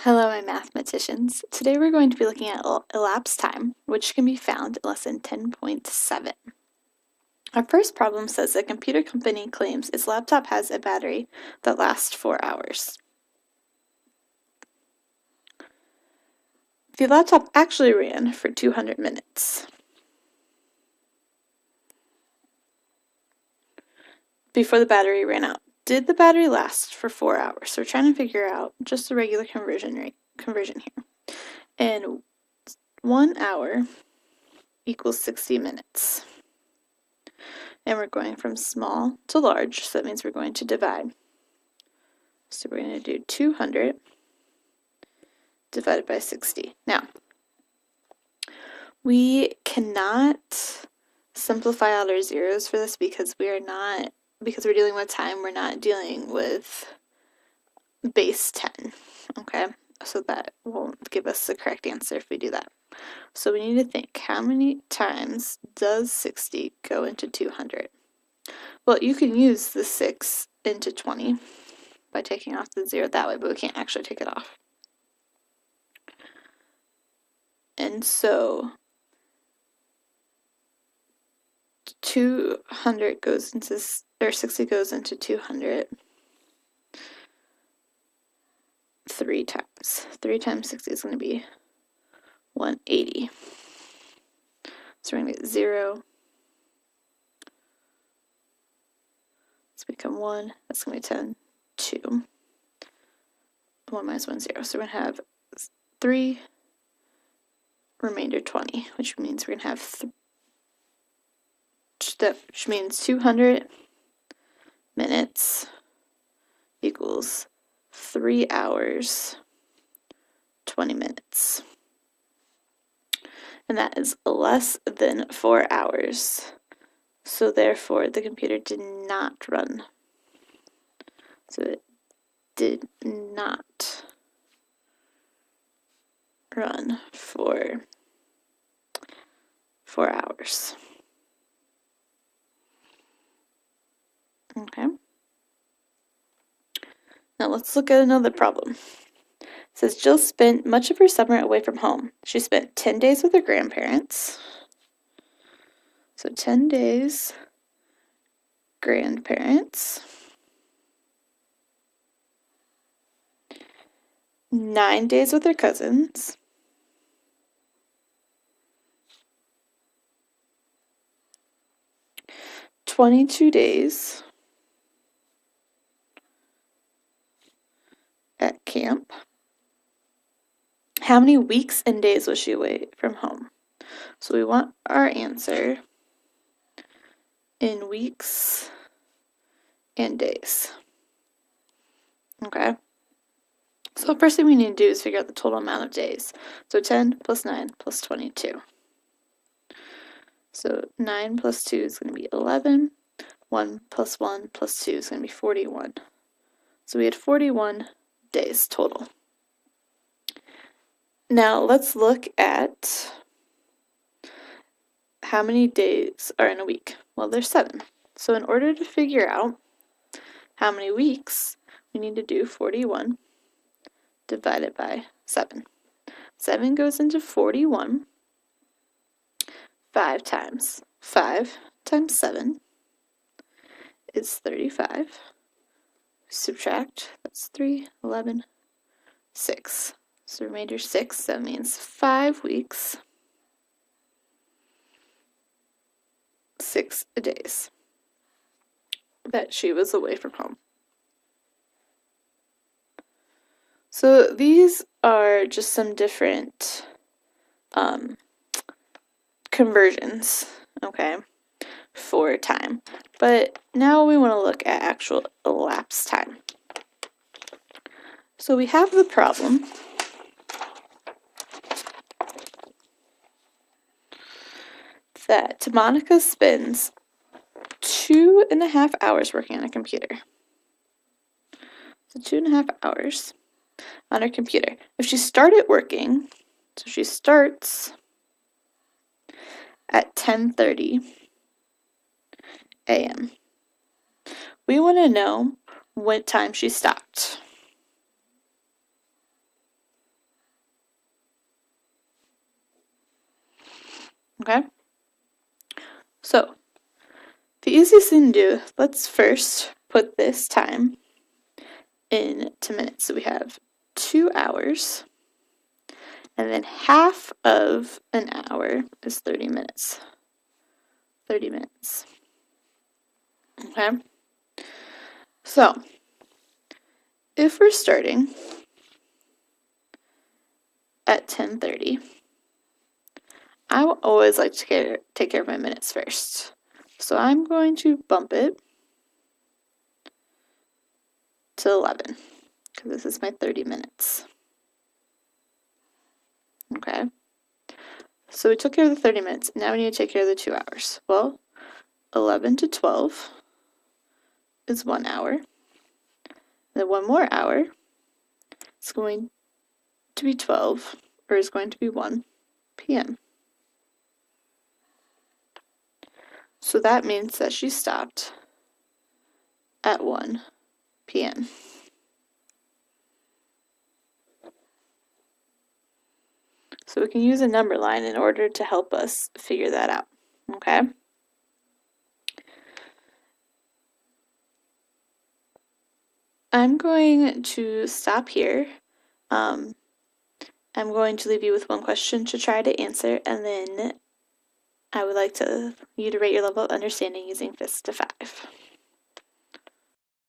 Hello, my mathematicians. Today we're going to be looking at elapsed time, which can be found in lesson 10.7. Our first problem says a computer company claims its laptop has a battery that lasts 4 hours. The laptop actually ran for 200 minutes. Before the battery ran out. Did the battery last for 4 hours? So we're trying to figure out just the regular conversion here. And 1 hour equals 60 minutes. And we're going from small to large, so that means we're going to divide. So we're going to do 200 divided by 60. Now, we cannot simplify out our zeros for this because we're dealing with time, we're not dealing with base 10, okay? So that won't give us the correct answer if we do that. So we need to think, how many times does 60 go into 200? Well, you can use the 6 into 20 by taking off the 0 that way, but we can't actually take it off. And so 200 goes into, or 60 goes into 200 3 times. 3 times 60 is going to be 180. So we're going to get 0. Let's become 1. That's going to be 10. 2. 1 minus 1, 0. So we're going to have 3, remainder 20, which means we're going to have which means 200 minutes equals 3 hours, 20 minutes. And that is less than 4 hours. So therefore, the computer did not run. So it did not run for 4 hours. Okay. Now let's look at another problem. It says Jill spent much of her summer away from home. She spent 10 days with her grandparents. So 10 days, grandparents. 9 days with her cousins. 22 days at camp. How many weeks and days was she away from home? So we want our answer in weeks and days. Okay? So the first thing we need to do is figure out the total amount of days. So 10 plus 9 plus 22. So 9 plus 2 is going to be 11. 1 plus 1 plus 2 is going to be 41. So we had 41 days total. Now let's look at how many days are in a week. Well, there's 7. So in order to figure out how many weeks, we need to do 41 divided by 7. 7 goes into 41 5 times. 5 times 7 is 35. Subtract, that's 3, 11, 6. So remainder 6, that means 5 weeks, 6 days that she was away from home. So these are just some different conversions, okay, for time. But now we want to look at actual elapsed time. So we have the problem that Monica spends 2.5 hours working on a computer. So 2.5 hours on her computer. If she started working, so she starts at 10:30 a.m. We want to know what time she stopped. Okay? So, the easiest thing to do, let's first put this time into minutes. So we have 2 hours, and then half of an hour is 30 minutes. 30 minutes. Okay? So, if we're starting at 10:30, I will always like to take care of my minutes first. So I'm going to bump it to 11, because this is my 30 minutes. Okay? So we took care of the 30 minutes. Now we need to take care of the 2 hours. Well, 11 to 12 is 1 hour. Then 1 more hour is going to be 12, or is going to be 1 p.m. So that means that she stopped at 1 p.m. So we can use a number line in order to help us figure that out. Okay? I'm going to stop here. I'm going to leave you with one question to try to answer, and then I would like you to rate your level of understanding using FIST to 5.